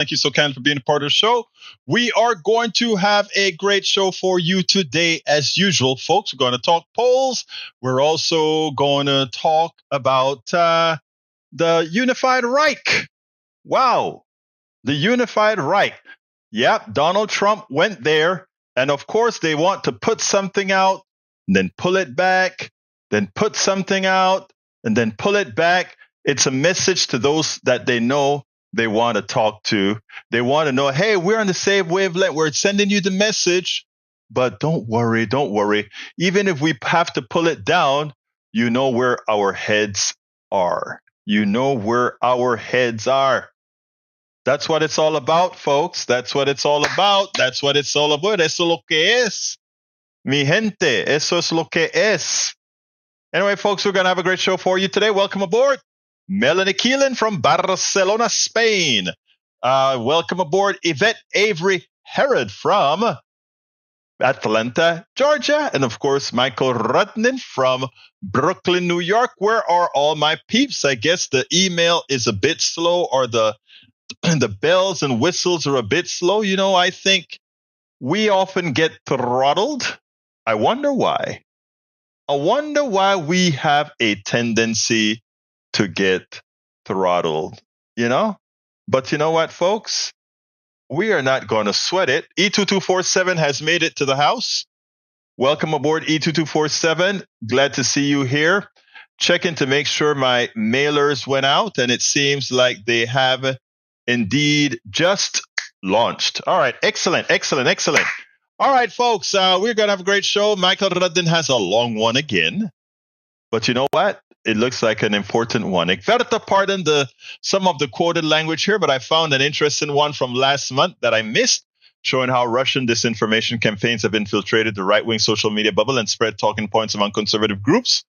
Thank you so kindly for being a part of the show. We are going to have a great show for you today, as usual, folks. We're going to talk polls. We're also going to talk about the Unified Reich. Wow, the Unified Reich. Yep, Donald Trump went there. And of course, they want to put something out, then pull it back, then put something out, and then pull it back. It's a message to those that they know they want to talk to. They want to know, hey, we're on the same wavelength. We're sending you the message. But don't worry, don't worry. Even if we have to pull it down, you know where our heads are. You know where our heads are. That's what it's all about, folks. That's what it's all about. That's what it's all about. Eso lo que es. Mi gente, eso es lo que es. Anyway, folks, we're going to have a great show for you today. Welcome aboard. Melanie Keelan from Barcelona, Spain. Welcome aboard. Yvette Avery Herod from Atlanta, Georgia. And of course, Michael Rudnin from Brooklyn, New York. Where are all my peeps? I guess the email is a bit slow, or the bells and whistles are a bit slow. You know, I think we often get throttled. I wonder why. I wonder why we have a tendency to get throttled, you know? But you know what, folks? We are not going to sweat it. E2247 has made it to the house. Welcome aboard, E2247. Glad to see you here. Checking to make sure my mailers went out, and it seems like they have indeed just launched. All right, excellent, excellent, excellent. All right, folks, we're going to have a great show. Michael Rudin has a long one again. But you know what? It looks like an important one. Ekverta, pardon some of the quoted language here, but I found an interesting one from last month that I missed, showing how Russian disinformation campaigns have infiltrated the right-wing social media bubble and spread talking points among conservative groups.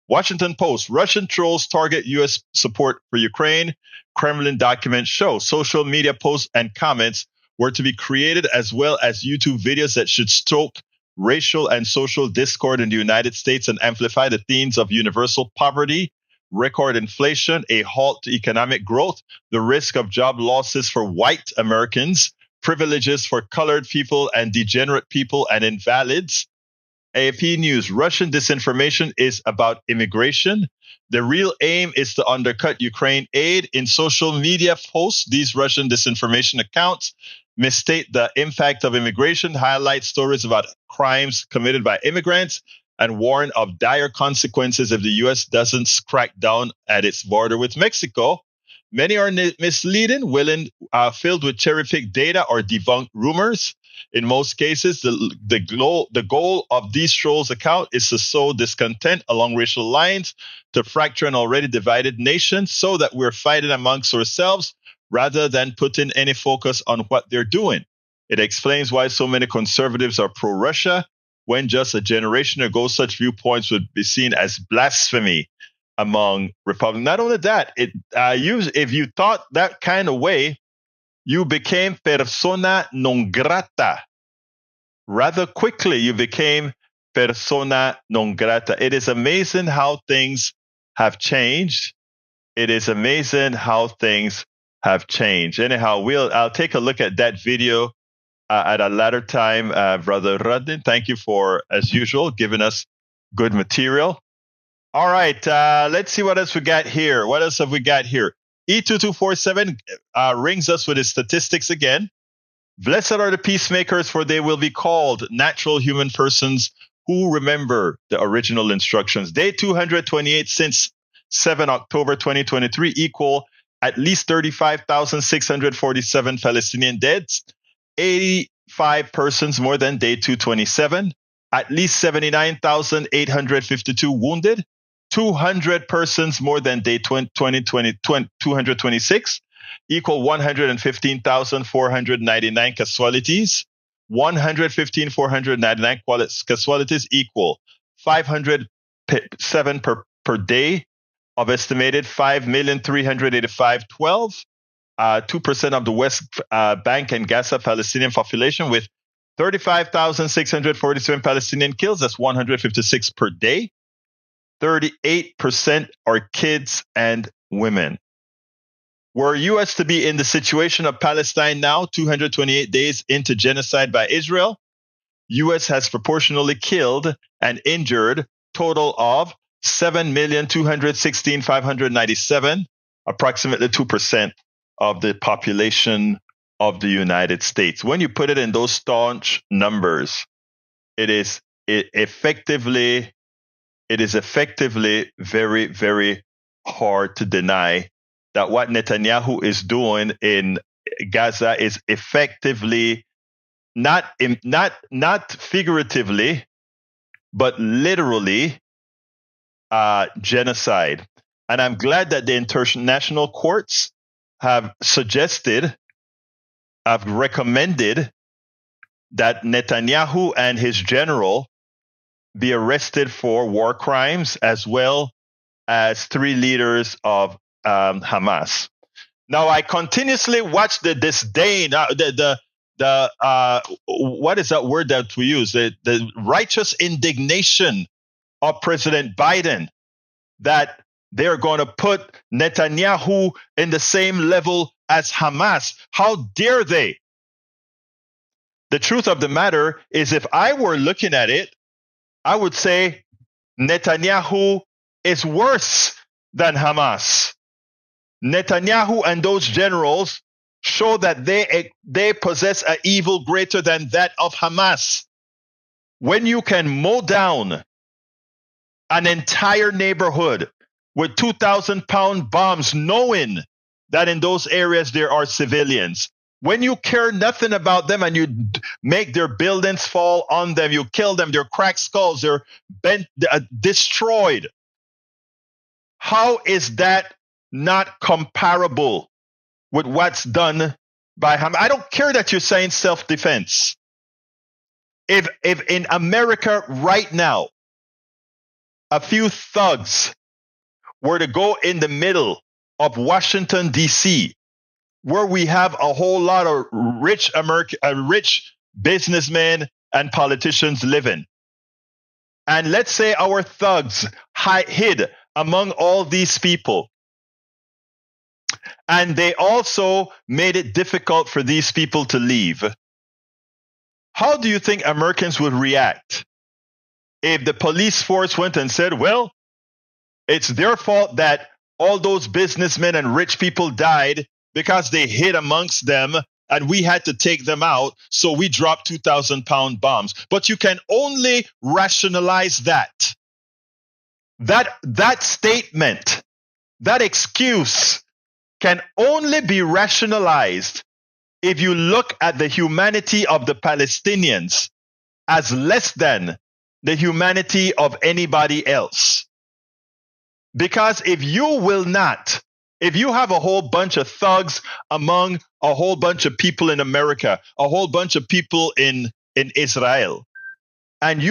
Washington Post, Russian trolls target U.S. support for Ukraine. Kremlin documents show social media posts and comments were to be created, as well as YouTube videos that should stoke racial and social discord in the United States and amplify the themes of universal poverty, record inflation, a halt to economic growth, the risk of job losses for white Americans, privileges for colored people and degenerate people and invalids. AFP News, Russian disinformation is about immigration. The real aim is to undercut Ukraine aid. In social media posts, these Russian disinformation accounts misstate the impact of immigration, highlight stories about crimes committed by immigrants, and warn of dire consequences if the U.S. doesn't crack down at its border with Mexico. Many are misleading, filled with cherry-picked data or debunked rumors. In most cases, the goal of these trolls' account is to sow discontent along racial lines, to fracture an already divided nation so that we're fighting amongst ourselves rather than putting any focus on what they're doing. It explains why so many conservatives are pro-Russia, when just a generation ago such viewpoints would be seen as blasphemy among Republicans. Not only that, if you thought that kind of way, you became persona non grata. Rather quickly, you became persona non grata. It is amazing how things have changed. It is amazing how things have changed. Anyhow, I'll take a look at that video at a later time, Brother Rudin. Thank you for, as usual, giving us good material. All right, let's see what else we got here. What else have we got here? E2247 rings us with his statistics again. Blessed are the peacemakers, for they will be called natural human persons who remember the original instructions. Day 228 since 7 October 2023 equal at least 35,647 Palestinian deaths, 85 persons more than day 227, at least 79,852 wounded, 200 persons more than day 226, equal 115,499 casualties. 115,499 casualties equal 507 per day of estimated 5,385,12. 2% of the West Bank and Gaza Palestinian population, with 35,647 Palestinian kills. That's 156 per day. 38% are kids and women. Were U.S. to be in the situation of Palestine now, 228 days into genocide by Israel, U.S. has proportionally killed and injured total of 7,216,597, approximately 2% of the population of the United States. When you put it in those staunch numbers, it is effectively very, very hard to deny that what Netanyahu is doing in Gaza is effectively not figuratively, but literally genocide. And I'm glad that the international courts have recommended that Netanyahu and his general be arrested for war crimes, as well as 3 leaders of Hamas. Now, I continuously watch the disdain, what is that word that we use? The righteous indignation of President Biden that they're going to put Netanyahu in the same level as Hamas. How dare they? The truth of the matter is, if I were looking at it, I would say Netanyahu is worse than Hamas. Netanyahu and those generals show that they possess an evil greater than that of Hamas. When you can mow down an entire neighborhood with 2,000-pound bombs, knowing that in those areas there are civilians, when you care nothing about them and you make their buildings fall on them, you kill them, their cracked skulls, they're destroyed. How is that not comparable with what's done by Hamas? I don't care that you're saying self-defense. If in America right now, a few thugs were to go in the middle of Washington, D.C., where we have a whole lot of rich businessmen and politicians living, and let's say our thugs hid among all these people, and they also made it difficult for these people to leave, how do you think Americans would react if the police force went and said, well, it's their fault that all those businessmen and rich people died because they hid amongst them and we had to take them out, so we dropped 2,000-pound bombs? But you can only rationalize that. That statement, that excuse can only be rationalized if you look at the humanity of the Palestinians as less than the humanity of anybody else. Because if you have a whole bunch of thugs among a whole bunch of people in America, a whole bunch of people in Israel, and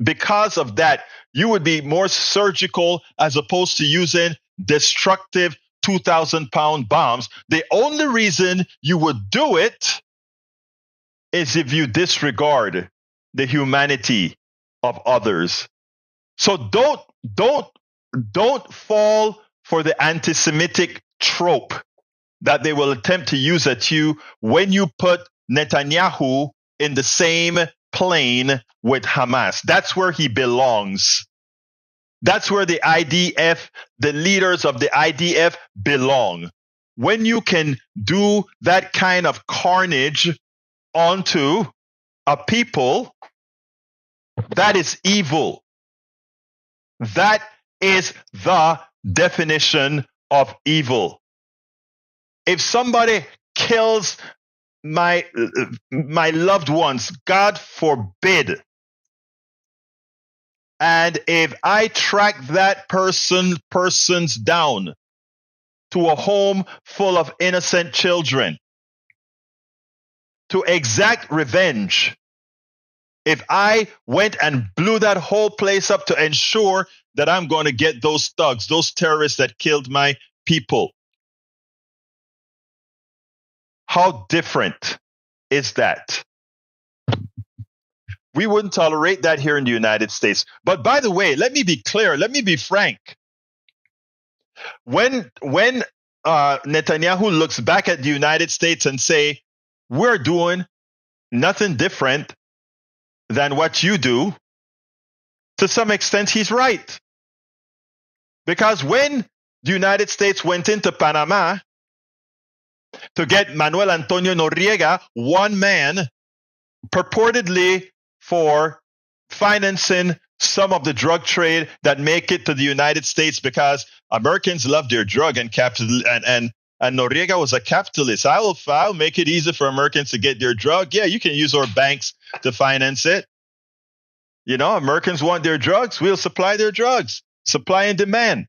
because of that, you would be more surgical as opposed to using destructive 2,000-pound bombs. The only reason you would do it is if you disregard the humanity of others. So don't fall for the anti-Semitic trope that they will attempt to use at you when you put Netanyahu in the same plane with Hamas. That's where he belongs. That's where the IDF, the leaders of the IDF belong. When you can do that kind of carnage onto a people, that is evil. That is the definition of evil. If somebody kills my loved ones, God forbid, and if I track that persons down to a home full of innocent children to exact revenge, if I went and blew that whole place up to ensure that I'm going to get those thugs, those terrorists that killed my people, how different is that? We wouldn't tolerate that here in the United States. But by the way, let me be clear. Let me be frank. When Netanyahu looks back at the United States and say, we're doing nothing different than what you do, to some extent, he's right. Because when the United States went into Panama to get Manuel Antonio Noriega, one man, purportedly for financing some of the drug trade that make it to the United States, because Americans love their drug and capital, and Noriega was a capitalist. I'll make it easy for Americans to get their drug. Yeah, you can use our banks to finance it. You know, Americans want their drugs. We'll supply their drugs. Supply and demand.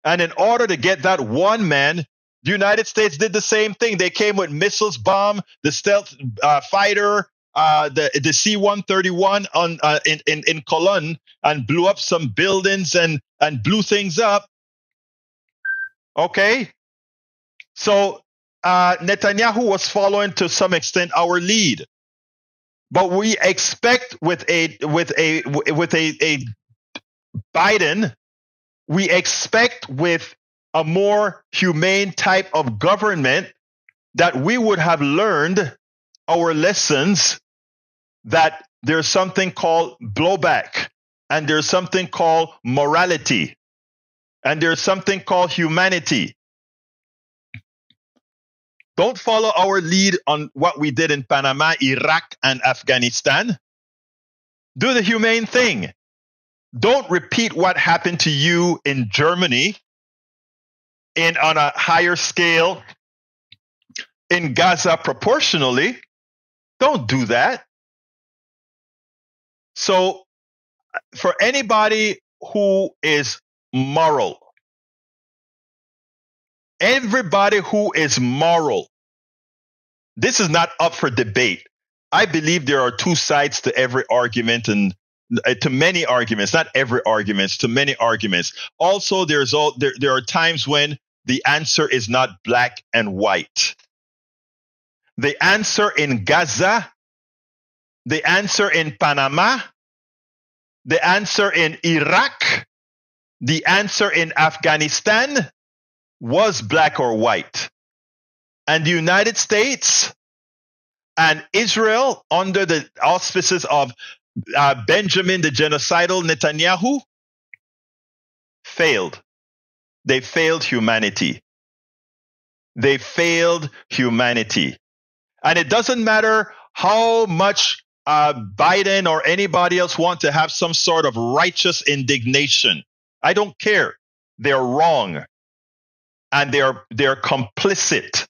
And in order to get that one man, the United States did the same thing. They came with missiles, bomb, the stealth fighter, the C-131 in Cologne, and blew up some buildings and blew things up. Okay, so Netanyahu was following to some extent our lead, but we expect with a Biden, we expect with a more humane type of government that we would have learned our lessons, that there's something called blowback, and there's something called morality, and there's something called humanity. Don't follow our lead on what we did in Panama, Iraq, and Afghanistan. Do the humane thing. Don't repeat what happened to you in Germany on a higher scale in Gaza proportionally. Don't do that. So for anybody who is moral, everybody who is moral, this is not up for debate. I believe there are two sides to every argument, and to many arguments, not every argument, to many arguments. Also, there are times when the answer is not black and white. The answer in Gaza, the answer in Panama, the answer in Iraq, the answer in Afghanistan was black or white. And the United States and Israel, under the auspices of Benjamin the genocidal Netanyahu, failed. They failed humanity. They failed humanity. And it doesn't matter how much Biden or anybody else want to have some sort of righteous indignation. I don't care. They're wrong. And they're complicit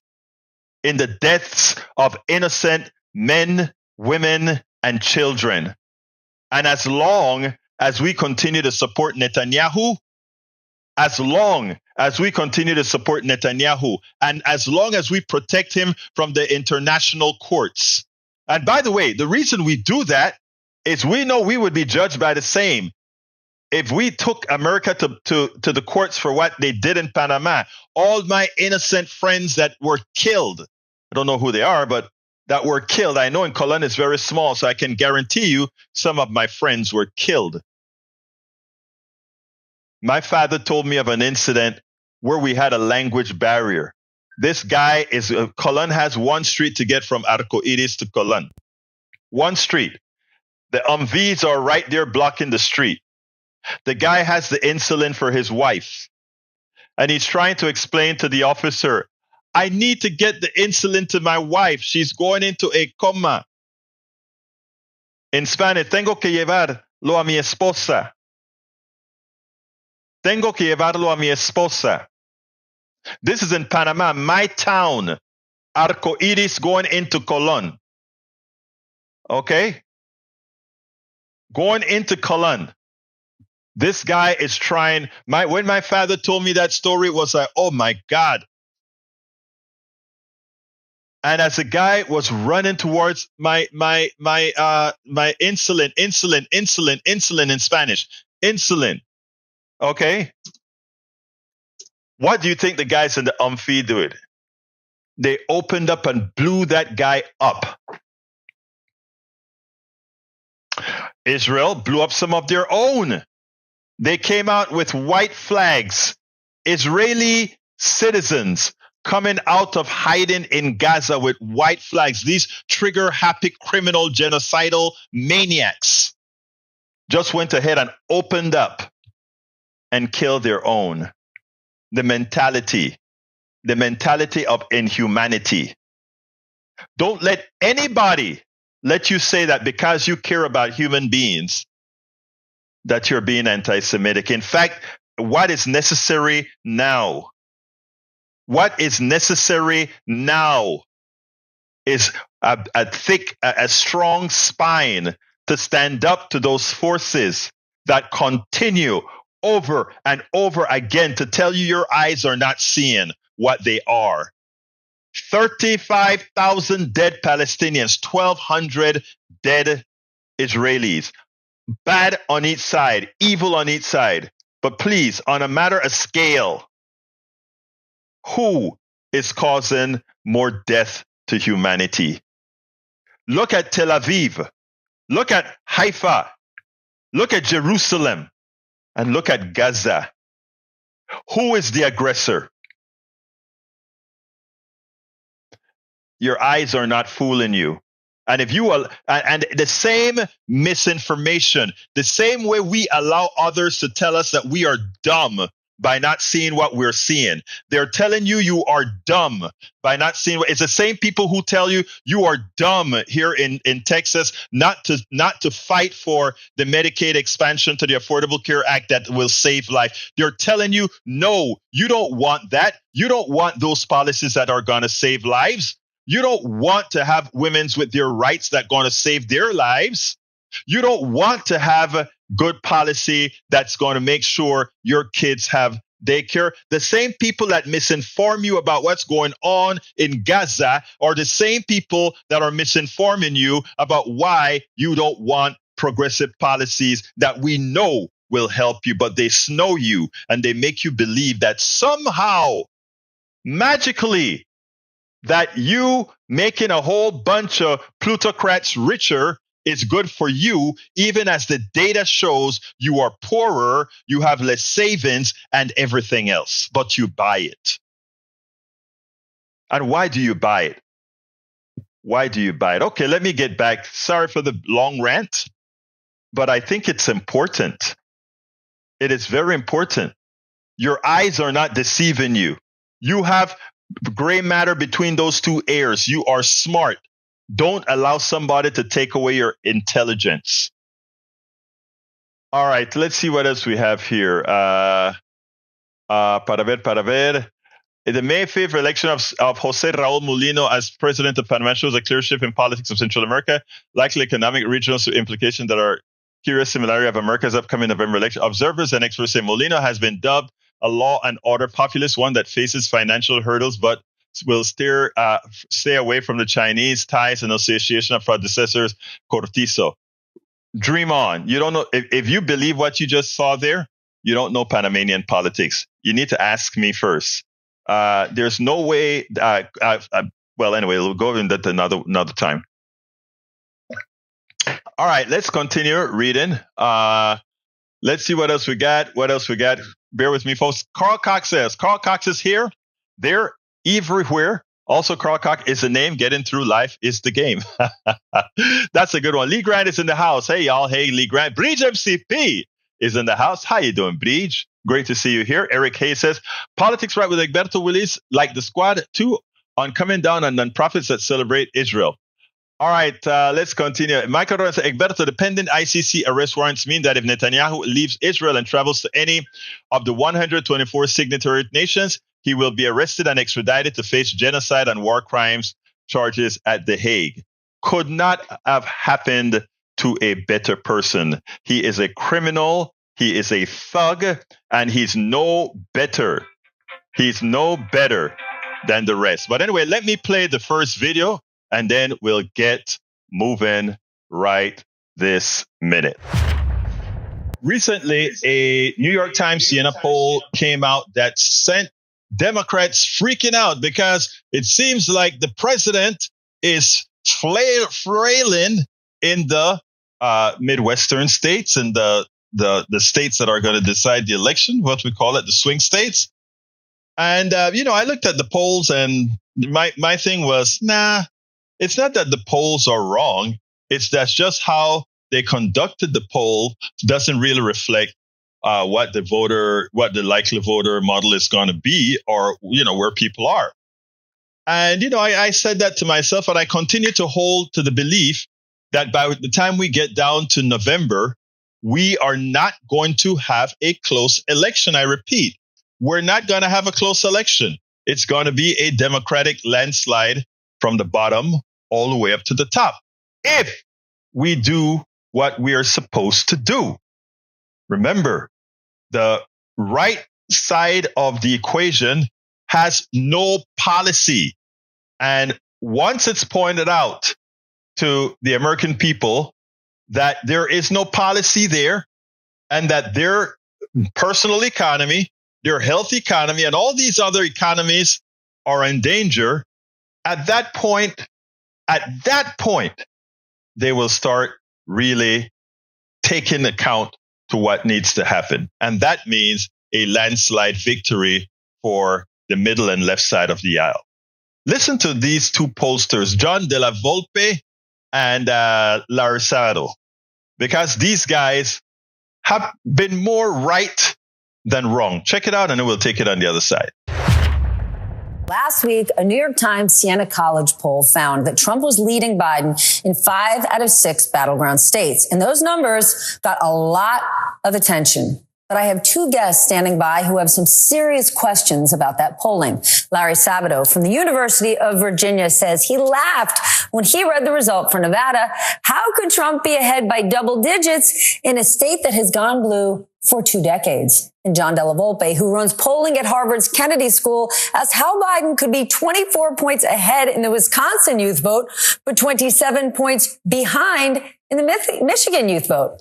in the deaths of innocent men, women, and children. And as long as we continue to support Netanyahu, and as long as we protect him from the international courts. And by the way, the reason we do that is we know we would be judged by the same. If we took America to the courts for what they did in Panama, all my innocent friends that were killed, I don't know who they are, but that were killed. I know in Cologne it's very small, so I can guarantee you some of my friends were killed. My father told me of an incident where we had a language barrier. This guy Cologne has one street to get from Arcoiris to Cologne. One street. The Humvees are right there blocking the street. The guy has the insulin for his wife. And he's trying to explain to the officer, I need to get the insulin to my wife. She's going into a coma. In Spanish, tengo que llevarlo a mi esposa. Tengo que llevarlo a mi esposa. This is in Panama, my town. Arcoiris going into Cologne. Okay? Going into Cologne. This guy is trying. When my father told me that story, it was like, oh my God. And as the guy was running towards my insulin in Spanish, insulin. Okay. What do you think the guys in the Humvee did? They opened up and blew that guy up. Israel blew up some of their own. They came out with white flags. Israeli citizens coming out of hiding in Gaza with white flags, these trigger-happy criminal genocidal maniacs, just went ahead and opened up and killed their own. The mentality of inhumanity. Don't let anybody let you say that because you care about human beings that you're being anti-Semitic. In fact, what is necessary now? What is necessary now is a strong spine to stand up to those forces that continue over and over again to tell you your eyes are not seeing what they are. 35,000 dead Palestinians, 1,200 dead Israelis. Bad on each side, evil on each side. But please, on a matter of scale, who is causing more death to humanity? Look at Tel Aviv. Look at Haifa. Look at Jerusalem. And look at Gaza. Who is the aggressor? Your eyes are not fooling you. And if you and the same misinformation, the same way we allow others to tell us that we are dumb by not seeing what we're seeing, they're telling you you are dumb by not seeing what. It's the same people who tell you you are dumb here in Texas not to fight for the Medicaid expansion to the Affordable Care Act that will save life. They're telling you, no, you don't want that. You don't want those policies that are going to save lives. You don't want to have women's with their rights that are going to save their lives. You don't want to have good policy that's going to make sure your kids have daycare. The same people that misinform you about what's going on in Gaza are the same people that are misinforming you about why you don't want progressive policies that we know will help you, but they snow you and they make you believe that somehow, magically, that you making a whole bunch of plutocrats richer is good for you, even as the data shows you are poorer, you have less savings and everything else, but you buy it. And why do you buy it? Why do you buy it? Okay, let me get back. Sorry for the long rant, but I think it's important. It is very important. Your eyes are not deceiving you. You have gray matter between those two ears. You are smart. Don't allow somebody to take away your intelligence. All right, let's see what else we have here. Para ver. The May 5th election of Jose Raul Mulino as president of Panama shows a clear shift in politics of Central America, likely economic regional implications that are curious similarity of America's upcoming November election. Observers and experts say Mulino has been dubbed a law and order populist, one that faces financial hurdles, but will stay away from the Chinese ties and association of predecessors, Cortizo. Dream on. You don't know. If you believe what you just saw there, you don't know Panamanian politics. You need to ask me first. There's no way. Well, anyway, we'll go into that another time. All right, let's continue reading. Let's see what else we got. Bear with me, folks. Carl Cox says, Carl Cox is here. They're everywhere. Also, Carl Cox is the name. Getting through life is the game. That's a good one. Lee Grant is in the house. Hey, y'all. Hey, Lee Grant. Breach MCP is in the house. How you doing, Breach? Great to see you here. Eric Hayes says, politics right with Egberto Willis, like the squad, too, on coming down on nonprofits that celebrate Israel. All right, let's continue. Michael Rowan says, Egberto, the pending ICC arrest warrants mean that if Netanyahu leaves Israel and travels to any of the 124 signatory nations, he will be arrested and extradited to face genocide and war crimes charges at The Hague. Could not have happened to a better person. He is a criminal. He is a thug, and he's no better. He's no better than the rest. But anyway, let me play the first video, and then we'll get moving right this minute. Recently, a New York Times Siena poll came out that sent Democrats freaking out because it seems like the president is flailing in the Midwestern states and the states that are going to decide the election, what we call it, the swing states. And, I looked at the polls and my thing was, it's not that the polls are wrong. That's just how they conducted the poll doesn't really reflect what the likely voter model is going to be, or, where people are. And, I said that to myself, and I continue to hold to the belief that by the time we get down to November, we are not going to have a close election. I repeat, we're not going to have a close election. It's going to be a Democratic landslide from the bottom all the way up to the top, if we do what we are supposed to do. Remember, the right side of the equation has no policy. And once it's pointed out to the American people that there is no policy there, and that their personal economy, their health economy, and all these other economies are in danger, at that point, they will start really taking account to what needs to happen. And that means a landslide victory for the middle and left side of the aisle. Listen to these two pollsters, John De La Volpe and Larry Sabato, because these guys have been more right than wrong. Check it out, and then we'll take it on the other side. Last week, a New York Times Siena College poll found that Trump was leading Biden in 5 out of 6 battleground states. And those numbers got a lot of attention. But I have 2 guests standing by who have some serious questions about that polling. Larry Sabato from the University of Virginia says he laughed when he read the result for Nevada. How could Trump be ahead by double digits in a state that has gone blue for 2 decades? And John De La Volpe, who runs polling at Harvard's Kennedy School, asked how Biden could be 24 points ahead in the Wisconsin youth vote, but 27 points behind in the Michigan youth vote.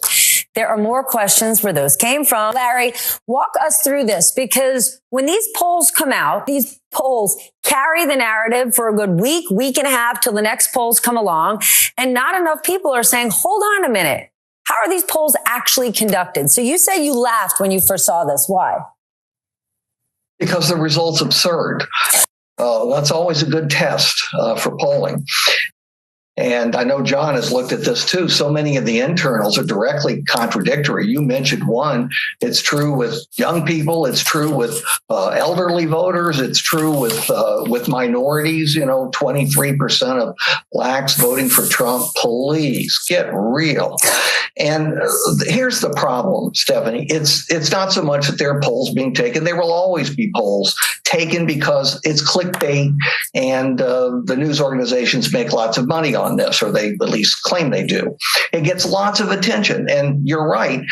There are more questions where those came from. Larry, walk us through this, because when these polls come out, these polls carry the narrative for a good week and a half till the next polls come along, and not enough people are saying, hold on a minute. How are these polls actually conducted? So you say you laughed when you first saw this. Why? Because the result's absurd. That's always a good test for polling. And I know John has looked at this too. So many of the internals are directly contradictory. You mentioned one. It's true with young people. It's true with elderly voters. It's true with minorities. 23% of blacks voting for Trump. Please get real. And here's the problem, Stephanie. It's not so much that there are polls being taken. There will always be polls taken because it's clickbait, and the news organizations make lots of money on this, or they at least claim they do. It gets lots of attention. And you're right.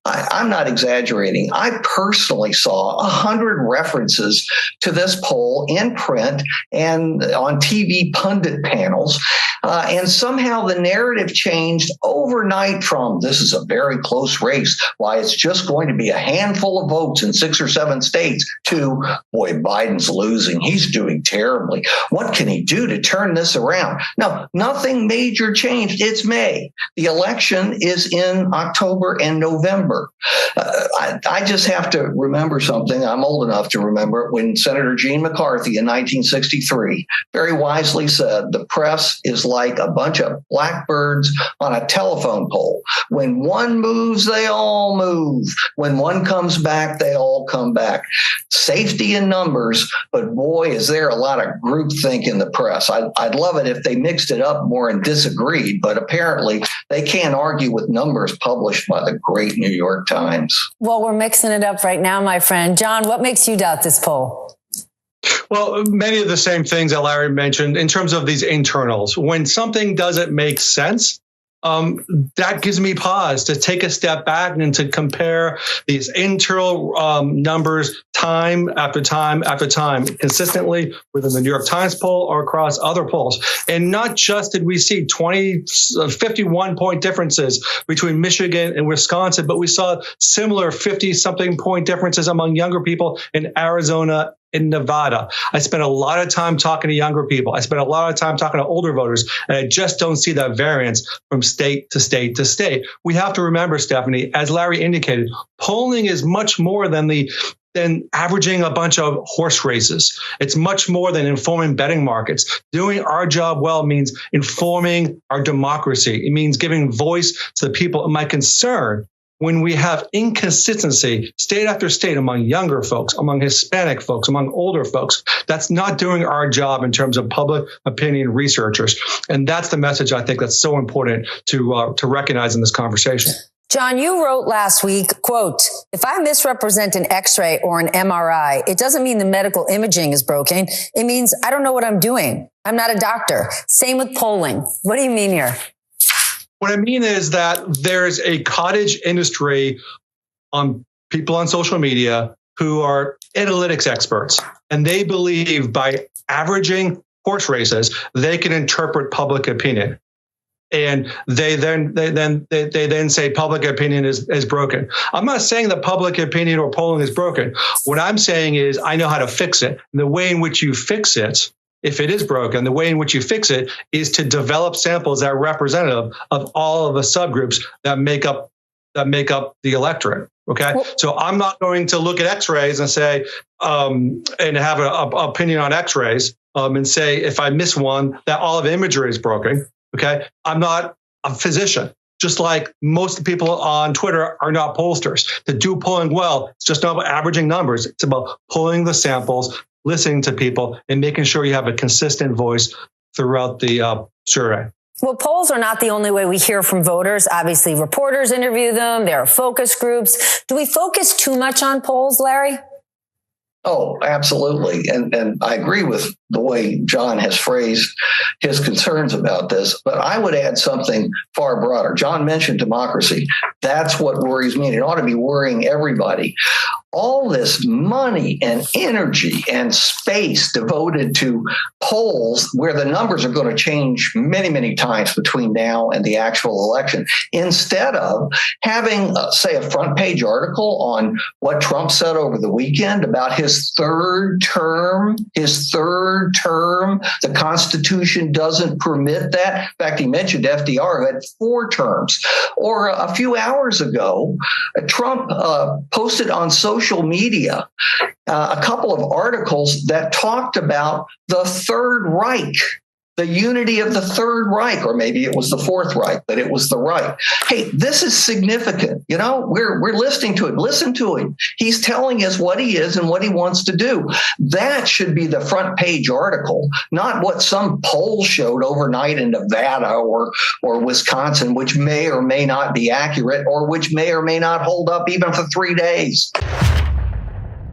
I'm not exaggerating. I personally saw 100 references to this poll in print and on TV pundit panels. And somehow the narrative changed overnight from this is a very close race, why it's just going to be a handful of votes in 6 or 7 states, to, boy, Biden's losing. He's doing terribly. What can he do to turn this around? No, nothing major changed. It's May. The election is in October and November. I just have to remember something. I'm old enough to remember it when Senator Gene McCarthy in 1963 very wisely said, the press is like a bunch of blackbirds on a telephone pole. When one moves, they all move. When one comes back, they all come back. Safety in numbers, but boy, is there a lot of groupthink in the press. I'd love it if they mixed it up more and disagreed, but apparently they can't argue with numbers published by the great New York Times. Well, we're mixing it up right now, my friend. John, what makes you doubt this poll? Well, many of the same things that Larry mentioned in terms of these internals. When something doesn't make sense, that gives me pause to take a step back and to compare these internal numbers time after time after time, consistently within the New York Times poll or across other polls. And not just did we see 51 point differences between Michigan and Wisconsin, but we saw similar 50-something point differences among younger people in Arizona, in Nevada. I spent a lot of time talking to younger people. I spent a lot of time talking to older voters, and I just don't see that variance from state to state to state. We have to remember, Stephanie, as Larry indicated, polling is much more than the than averaging a bunch of horse races. It's much more than informing betting markets. Doing our job well means informing our democracy. It means giving voice to the people. And my concern when we have inconsistency state after state among younger folks, among Hispanic folks, among older folks, that's not doing our job in terms of public opinion researchers. And that's the message I think that's so important to recognize in this conversation. John, you wrote last week, quote, if I misrepresent an X-ray or an MRI, it doesn't mean the medical imaging is broken. It means I don't know what I'm doing. I'm not a doctor. Same with polling. What do you mean here? What I mean is that there's a cottage industry on people on social media who are analytics experts, and they believe by averaging horse races, they can interpret public opinion. And they then say public opinion is broken. I'm not saying that public opinion or polling is broken. What I'm saying is I know how to fix it. And the way in which you fix it, if it is broken, the way in which you fix it is to develop samples that are representative of all of the subgroups that make up the electorate. Okay, so I'm not going to look at X-rays and say and have an opinion on X-rays and say if I miss one that all of imagery is broken. Okay, I'm not a physician. Just like most of the people on Twitter are not pollsters. To do polling well, it's just not about averaging numbers. It's about pulling the samples, listening to people, and making sure you have a consistent voice throughout the survey. Well, polls are not the only way we hear from voters. Obviously, reporters interview them. There are focus groups. Do we focus too much on polls, Larry? Oh, absolutely. And I agree with the way John has phrased his concerns about this, but I would add something far broader. John mentioned democracy. That's what worries me, and it ought to be worrying everybody. All this money and energy and space devoted to polls where the numbers are going to change many, many times between now and the actual election, instead of having, say, a front page article on what Trump said over the weekend about his third term. The Constitution doesn't permit that. In fact, he mentioned FDR, who had 4 terms. Or a few hours ago, Trump posted on social media a couple of articles that talked about the Third Reich, the unity of the Third Reich, or maybe it was the Fourth Reich, but it was the Reich. Hey, this is significant. You know, we're listening to it. Listen to him. He's telling us what he is and what he wants to do. That should be the front page article, not what some poll showed overnight in Nevada or Wisconsin, which may or may not be accurate, or which may or may not hold up even for 3 days.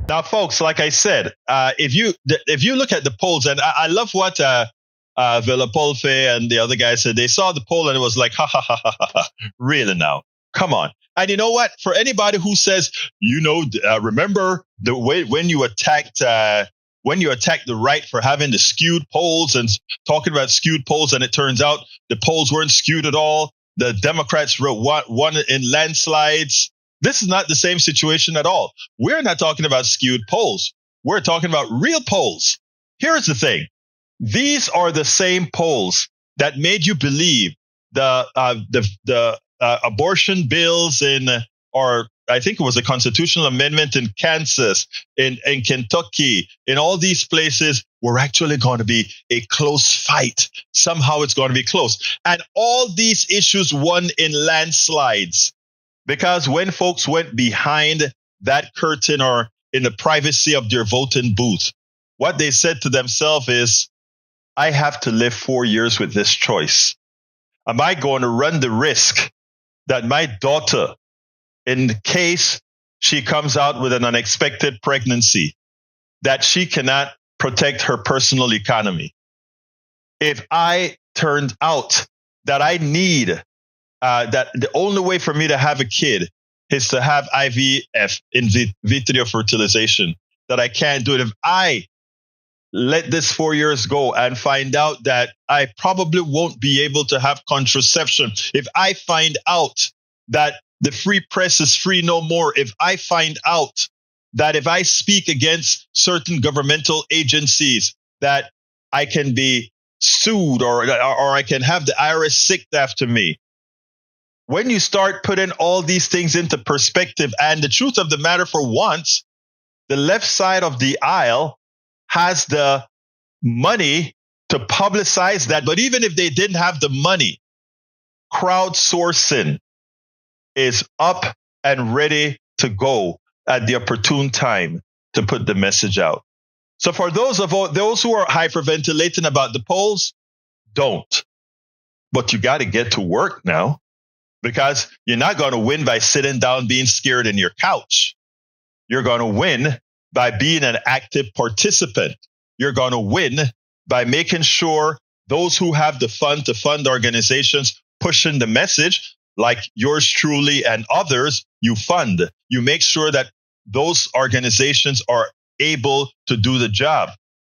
Now, folks, like I said, if you look at the polls, and I love what Villapolfe and the other guy said, they saw the poll and it was like, ha, ha, ha, ha, ha, really now? Come on. And you know what? For anybody who says, remember the way when you attacked the right for having the skewed polls and talking about skewed polls, and it turns out the polls weren't skewed at all. The Democrats won in landslides. This is not the same situation at all. We're not talking about skewed polls. We're talking about real polls. Here's the thing. These are the same polls that made you believe the abortion bills or I think it was a constitutional amendment in Kansas, in Kentucky, in all these places were actually going to be a close fight. Somehow it's going to be close. And all these issues won in landslides. Because when folks went behind that curtain or in the privacy of their voting booth, what they said to themselves is, I have to live 4 years with this choice. Am I going to run the risk that my daughter, in case she comes out with an unexpected pregnancy, that she cannot protect her personal economy? If I turned out that I need that the only way for me to have a kid is to have IVF, in vitro fertilization, that I can't do it. If I let this 4 years go and find out that I probably won't be able to have contraception, if I find out that the free press is free no more, if I find out that if I speak against certain governmental agencies, that I can be sued or I can have the IRS sick after me. When you start putting all these things into perspective, and the truth of the matter for once, the left side of the aisle has the money to publicize that. But even if they didn't have the money, crowdsourcing is up and ready to go at the opportune time to put the message out. So for those who are hyperventilating about the polls, don't. But you got to get to work now, because you're not going to win by sitting down being scared in your couch. You're going to win by being an active participant. You're going to win by making sure those who have the fund to fund organizations pushing the message, like yours truly and others, you fund. You make sure that those organizations are able to do the job.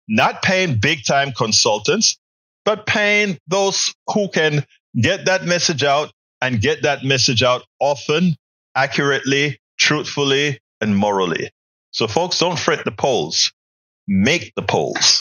Not paying big time consultants, but paying those who can get that message out and get that message out often, accurately, truthfully, and morally. So folks, don't fret the polls. Make the polls.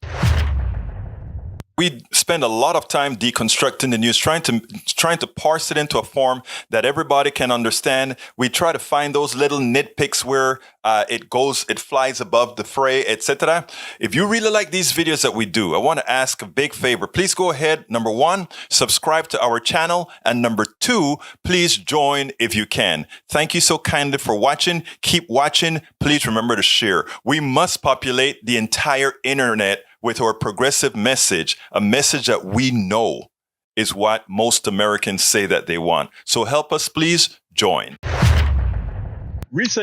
We spend a lot of time deconstructing the news, trying to parse it into a form that everybody can understand. We try to find those little nitpicks where it flies above the fray, etc. If you really like these videos that we do, I want to ask a big favor. Please go ahead. Number 1, subscribe to our channel. And number 2, please join if you can. Thank you so kindly for watching. Keep watching. Please remember to share. We must populate the entire internet with our progressive message, a message that we know is what most Americans say that they want. So help us, please join.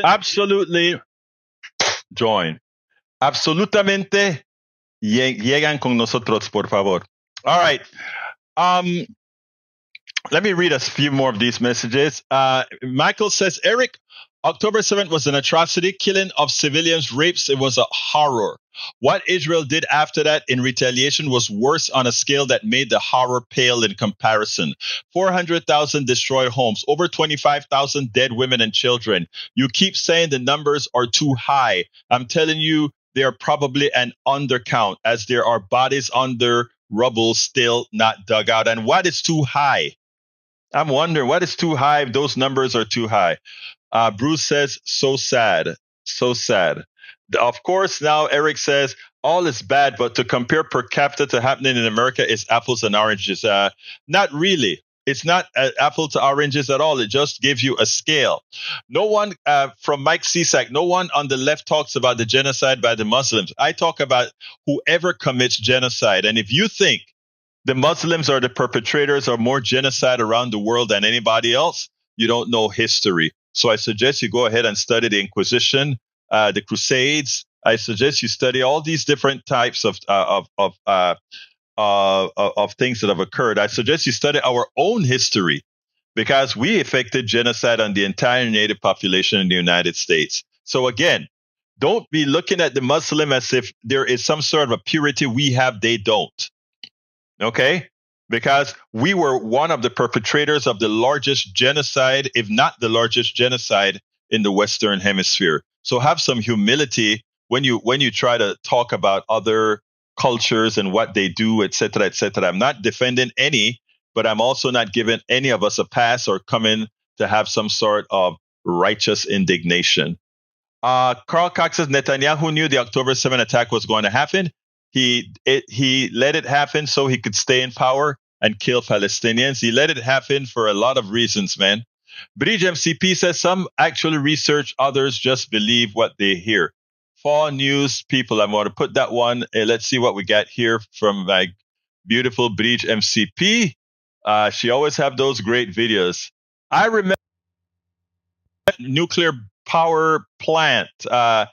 Absolutely join. Absolutamente llegan con nosotros, por favor. All right. Let me read a few more of these messages. Michael says, Eric, October 7th was an atrocity, killing of civilians, rapes. It was a horror. What Israel did after that in retaliation was worse on a scale that made the horror pale in comparison. 400,000 destroyed homes, over 25,000 dead women and children. You keep saying the numbers are too high. I'm telling you, they are probably an undercount, as there are bodies under rubble still not dug out. And what is too high? I'm wondering what is too high if those numbers are too high. Bruce says, so sad, so sad. Of course, now Eric says, all is bad, but to compare per capita to happening in America is apples and oranges. Not really. It's not apple to oranges at all. It just gives you a scale. No one, from Mike Cisak, no one on the left talks about the genocide by the Muslims. I talk about whoever commits genocide. And if you think the Muslims are the perpetrators of more genocide around the world than anybody else, you don't know history. So I suggest you go ahead and study the Inquisition, the Crusades. I suggest you study all these different types of things that have occurred. I suggest you study our own history, because we effected genocide on the entire native population in the United States. So again, don't be looking at the Muslim as if there is some sort of a purity we have, they don't. Okay? Because we were one of the perpetrators of the largest genocide, if not the largest genocide in the Western Hemisphere. So have some humility when you try to talk about other cultures and what they do, et cetera, et cetera. I'm not defending any, but I'm also not giving any of us a pass or coming to have some sort of righteous indignation. Carl Cox says Netanyahu knew the October 7th attack was going to happen. He let it happen so he could stay in power and kill Palestinians. He let it happen for a lot of reasons, man. Bridge MCP says some actually research, others just believe what they hear. Fall News people, I'm going to put that one. Let's see what we got here from my beautiful Bridge MCP. She always have those great videos. I remember nuclear power plant. That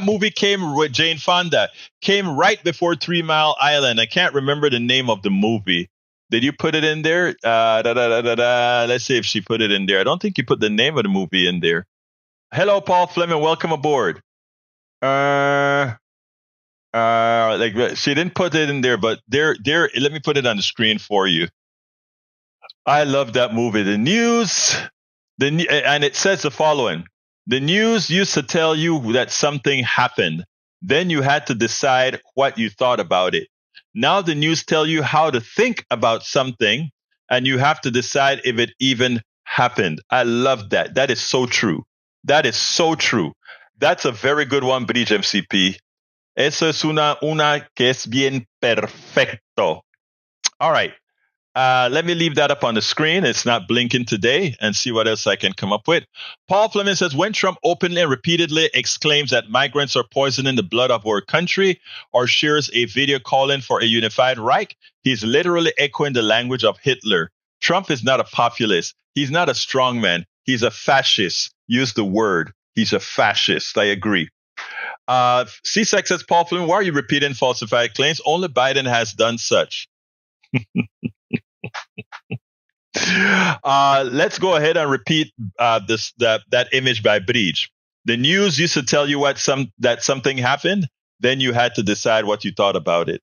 movie came with Jane Fonda, came right before 3 Mile Island. I can't remember the name of the movie. Did you put it in there? Let's see if she put it in there. I don't think you put the name of the movie in there. Hello, Paul Fleming. Welcome aboard. She didn't put it in there, but there. Let me put it on the screen for you. I love that movie. The news, and it says the following. The news used to tell you that something happened. Then you had to decide what you thought about it. Now the news tell you how to think about something, and you have to decide if it even happened. I love that. That is so true. That is so true. That's a very good one, Bridge MCP. Eso es una que es bien perfecto. All right. Let me leave that up on the screen. It's not blinking today, and see what else I can come up with. Paul Fleming says, when Trump openly and repeatedly exclaims that migrants are poisoning the blood of our country or shares a video calling for a unified Reich, he's literally echoing the language of Hitler. Trump is not a populist. He's not a strongman. He's a fascist. Use the word. He's a fascist. I agree. CSEC says, Paul Fleming, why are you repeating falsified claims? Only Biden has done such. Let's go ahead and repeat that image by Bridge. The news used to tell you that something happened, then you had to decide what you thought about it.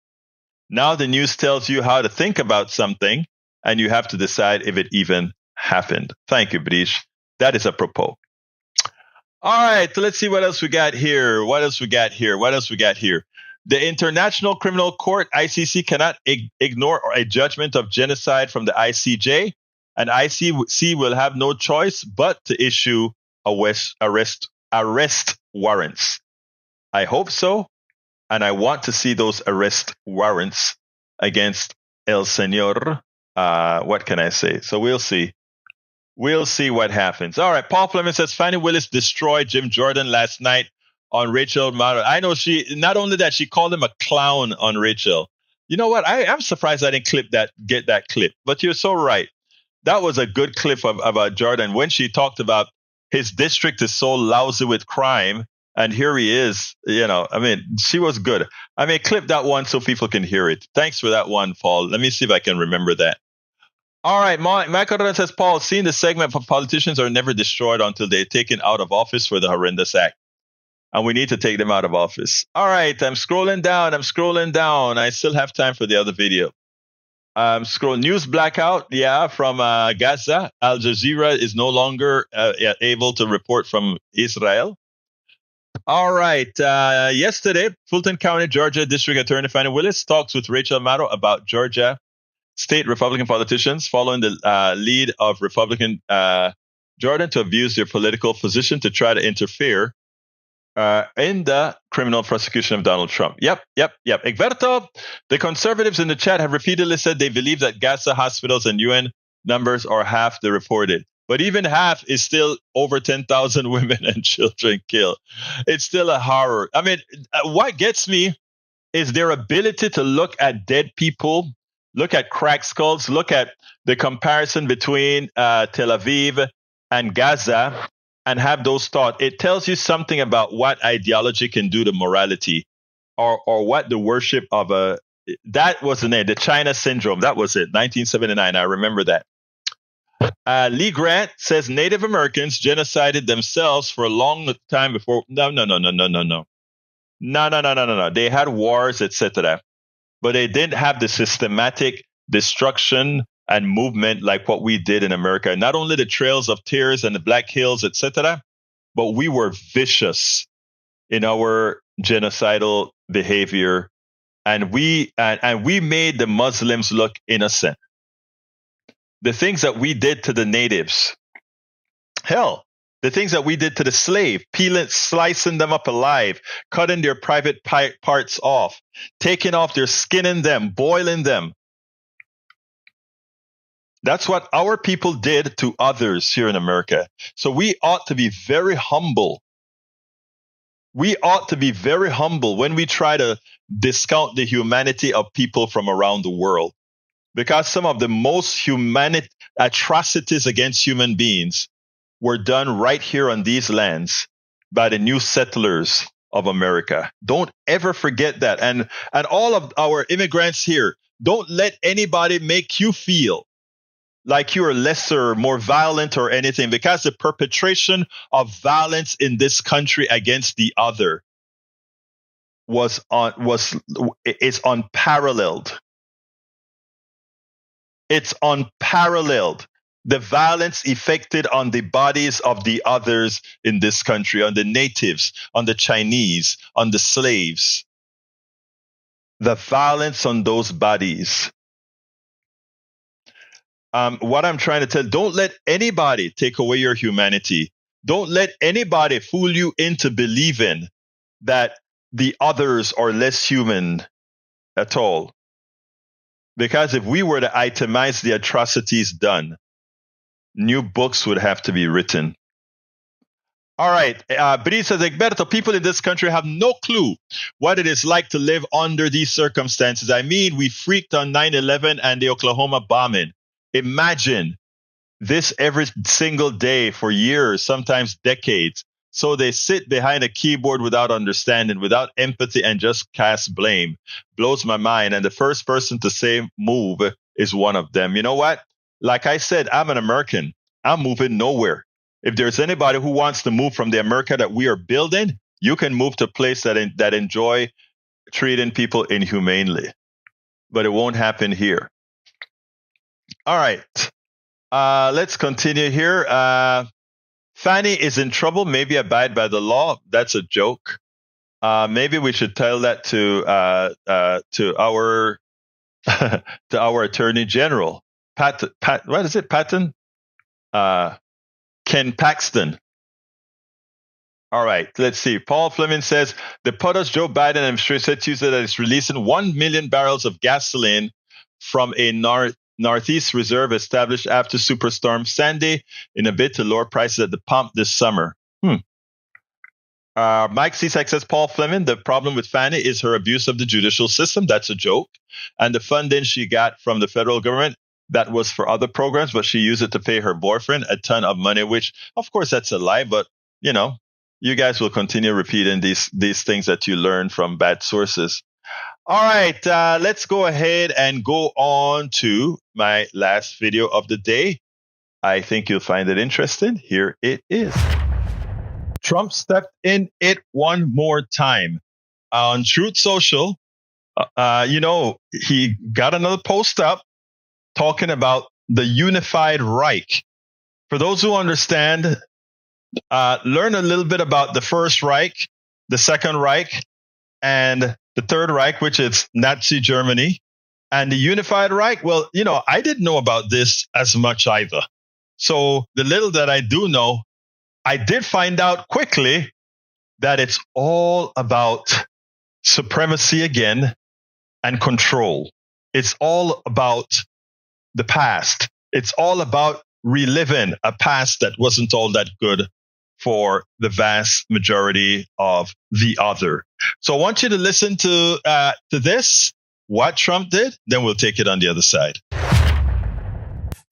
Now the news tells you how to think about something, and you have to decide if it even happened. Thank you, Bridge. That is apropos. All right, so let's see what else we got here. The International Criminal Court, ICC, cannot ignore a judgment of genocide from the ICJ, and ICC will have no choice but to issue arrest warrants. I hope so, and I want to see those arrest warrants against El Señor. What can I say? So we'll see. We'll see what happens. All right, Paul Fleming says, Fannie Willis destroyed Jim Jordan last night on Rachel Maddow. I know not only that, she called him a clown on Rachel. You know what? I'm surprised I didn't get that clip. But you're so right. That was a good clip about Jordan when she talked about his district is so lousy with crime. And here he is. She was good. Clip that one so people can hear it. Thanks for that one, Paul. Let me see if I can remember that. All right, Michael says, Paul, seeing the segment for politicians are never destroyed until they're taken out of office for the horrendous act. And we need to take them out of office. All right, I'm scrolling down. I still have time for the other video. Scroll news blackout. Yeah, from Gaza. Al Jazeera is no longer able to report from Israel. All right. Yesterday, Fulton County, Georgia District Attorney Fannie Willis talks with Rachel Maddow about Georgia state Republican politicians following the lead of Republican Jordan to abuse their political position to try to interfere in the criminal prosecution of Donald Trump. Yep. Egberto, the conservatives in the chat have repeatedly said they believe that Gaza hospitals and UN numbers are half the reported. But even half is still over 10,000 women and children killed. It's still a horror. What gets me is their ability to look at dead people, look at cracked skulls, look at the comparison between Tel Aviv and Gaza, and have those thoughts. It tells you something about what ideology can do to morality, or what the worship of that was the name, the China syndrome. That was it, 1979. I remember that. Lee Grant says Native Americans genocided themselves for a long time before. No. They had wars, etc. But they didn't have the systematic destruction and movement like what we did in America. Not only the Trails of Tears and the Black Hills, etc., but we were vicious in our genocidal behavior, and we made the Muslims look innocent. The things that we did to the natives, hell, the things that we did to the slave, slicing them up alive, cutting their private parts off, taking off their skinning them, boiling them. That's what our people did to others here in America. So we ought to be very humble. We ought to be very humble when we try to discount the humanity of people from around the world. Because some of the most atrocities against human beings were done right here on these lands by the new settlers of America. Don't ever forget that. And all of our immigrants here, don't let anybody make you feel like you're lesser, more violent or anything, because the perpetration of violence in this country against the other is unparalleled. It's unparalleled. The violence effected on the bodies of the others in this country, on the natives, on the Chinese, on the slaves. The violence on those bodies. What I'm trying to tell, don't let anybody take away your humanity Don't let anybody fool you into believing that the others are less human at all. Because if we were to itemize the atrocities done, new books would have to be written. All right. Bree says, Egberto, people in this country have no clue what it is like to live under these circumstances. I mean, we freaked on 9/11 and the Oklahoma bombing. Imagine this every single day for years, sometimes decades. So they sit behind a keyboard without understanding, without empathy, and just cast blame. Blows my mind. And the first person to say move is one of them. You know what? Like I said, I'm an American. I'm moving nowhere. If there's anybody who wants to move from the America that we are building, you can move to a place that enjoy treating people inhumanely. But it won't happen here. All right. Let's continue here. Fanny is in trouble. Maybe abide by the law. That's a joke. Maybe we should tell that to our to our Attorney General, Pat. What is it, Patton? Ken Paxton. All right, let's see. Paul Fleming says the POTUS Joe Biden administration said Tuesday that it's releasing 1 million barrels of gasoline from a Northeast reserve established after Superstorm Sandy in a bid to lower prices at the pump this summer. Mike Cisak says, Paul Fleming, the problem with Fanny is her abuse of the judicial system. That's a joke. And the funding she got from the federal government, that was for other programs, but she used it to pay her boyfriend a ton of money, which, of course, that's a lie. But, you guys will continue repeating these things that you learn from bad sources. All right, let's go ahead and go on to my last video of the day. I think you'll find it interesting. Here it is. Trump stepped in it one more time. On Truth Social, he got another post up talking about the Unified Reich. For those who understand, learn a little bit about the First Reich, the Second Reich, and the Third Reich, which is Nazi Germany, and the Unified Reich. Well, I didn't know about this as much either. So the little that I do know, I did find out quickly that it's all about supremacy again and control. It's all about the past. It's all about reliving a past that wasn't all that good for the vast majority of the other. So I want you to listen to this, what Trump did, then we'll take it on the other side.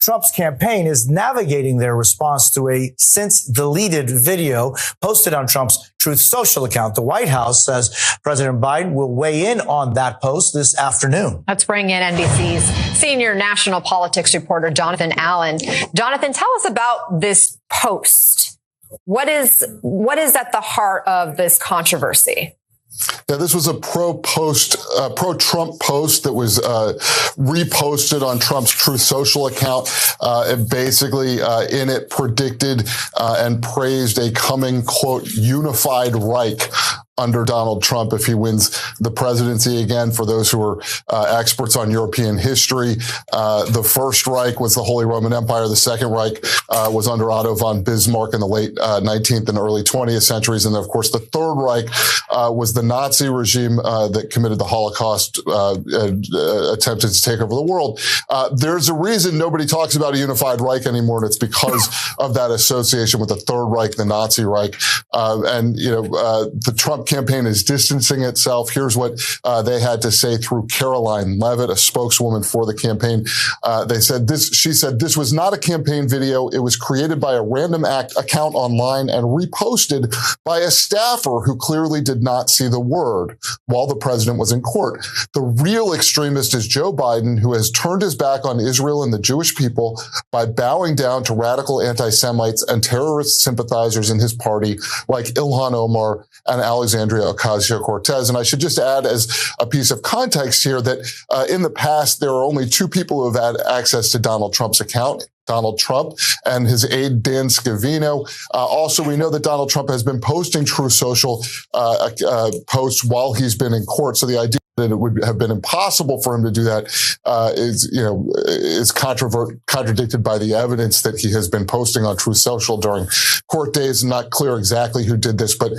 Trump's campaign is navigating their response to a since-deleted video posted on Trump's Truth Social account. The White House says President Biden will weigh in on that post this afternoon. Let's bring in NBC's senior national politics reporter, Jonathan Allen. Jonathan, tell us about this post. What is at the heart of this controversy? Yeah, this was a pro-Trump post that was reposted on Trump's Truth Social account. It basically, in it, predicted and praised a coming, quote, unified Reich under Donald Trump if he wins the presidency again. For those who are experts on European history, the First Reich was the Holy Roman Empire. The Second Reich was under Otto von Bismarck in the late 19th and early 20th centuries. And of course, the Third Reich was the Nazi regime that committed the Holocaust, attempted to take over the world. There's a reason nobody talks about a unified Reich anymore, and it's because of that association with the Third Reich, the Nazi Reich. The Trump campaign is distancing itself. Here's what they had to say through Caroline Levitt, a spokeswoman for the campaign. She said, this was not a campaign video. It was created by a random account online and reposted by a staffer who clearly did not see the word while the president was in court. The real extremist is Joe Biden, who has turned his back on Israel and the Jewish people by bowing down to radical anti-Semites and terrorist sympathizers in his party like Ilhan Omar and Alexandria Ocasio-Cortez. And I should just add as a piece of context here that in the past, there are only two people who have had access to Donald Trump's account. Donald Trump and his aide, Dan Scavino. Also, we know that Donald Trump has been posting Truth Social posts while he's been in court. So the idea and it would have been impossible for him to do that, is contradicted by the evidence that he has been posting on Truth Social during court days. Not clear exactly who did this, but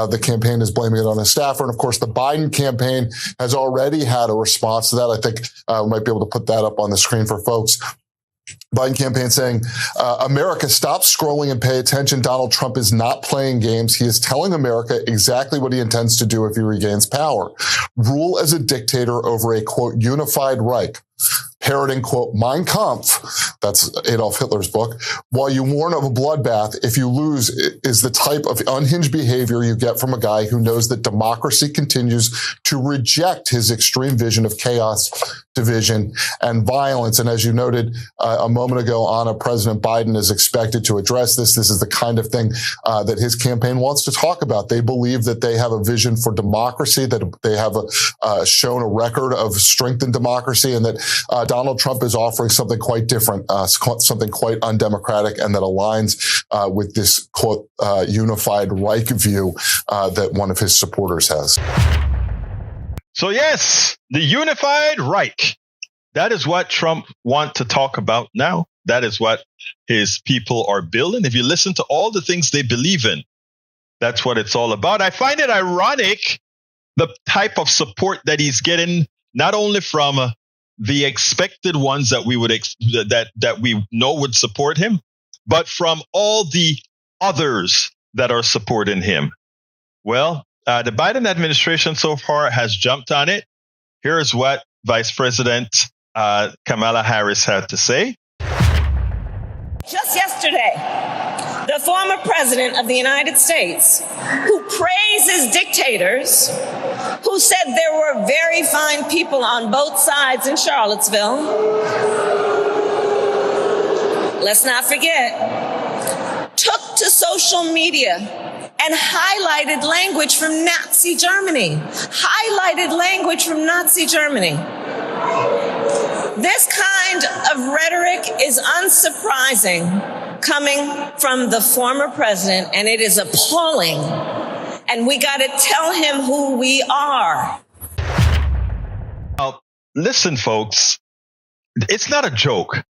the campaign is blaming it on a staffer. And of course, the Biden campaign has already had a response to that. I think we might be able to put that up on the screen for folks. Biden campaign saying, America, stop scrolling and pay attention. Donald Trump is not playing games. He is telling America exactly what he intends to do if he regains power. Rule as a dictator over a, quote, unified Reich. Parroting, quote, Mein Kampf, that's Adolf Hitler's book, while you warn of a bloodbath, if you lose, is the type of unhinged behavior you get from a guy who knows that democracy continues to reject his extreme vision of chaos, division, and violence. And as you noted a moment ago, Anna, President Biden is expected to address this. This is the kind of thing that his campaign wants to talk about. They believe that they have a vision for democracy, that they have shown a record of strength in democracy, and that Donald Trump is offering something quite different, something quite undemocratic, and that aligns with this, quote, unified Reich view that one of his supporters has. So yes, the Unified Reich. That is what Trump wants to talk about now. That is what his people are building. If you listen to all the things they believe in, that's what it's all about. I find it ironic, the type of support that he's getting, not only from the expected ones that we would that we know would support him, but from all the others that are supporting him. Well, the Biden administration so far has jumped on it. Here's what Vice President Kamala Harris had to say. Just yesterday, the former president of the United States, who praises dictators, who said there were very fine people on both sides in Charlottesville, let's not forget, took to social media and highlighted language from Nazi Germany. This kind of rhetoric is unsurprising coming from the former president, and it is appalling. And we got to tell him who we are. Now, listen, folks, it's not a joke.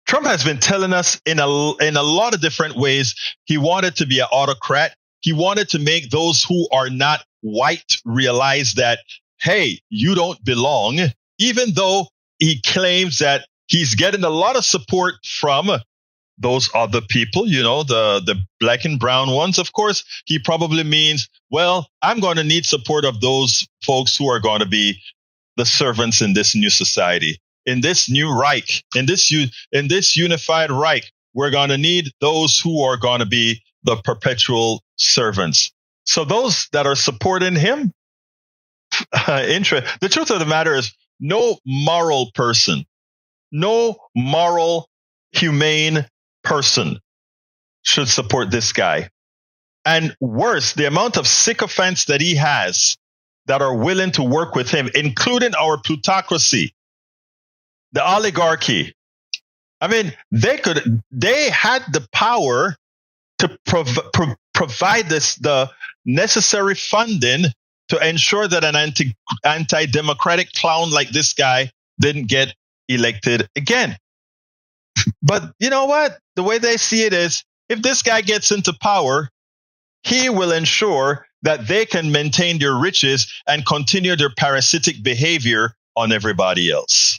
Trump has been telling us in a lot of different ways he wanted to be an autocrat. He wanted to make those who are not white realize that, hey, you don't belong, even though he claims that he's getting a lot of support from those other people, the black and brown ones. Of course, he probably means, well, I'm going to need support of those folks who are going to be the servants in this new society, in this new Reich, in this unified Reich. We're going to need those who are going to be the perpetual servants. So those that are supporting him, the truth of the matter is, no moral person, no moral, humane person should support this guy. And worse, the amount of sycophants that he has that are willing to work with him, including our plutocracy, the oligarchy. I mean, they had the power to provide the necessary funding to ensure that an anti-democratic clown like this guy didn't get elected again. But you know what? The way they see it is, if this guy gets into power, he will ensure that they can maintain their riches and continue their parasitic behavior on everybody else.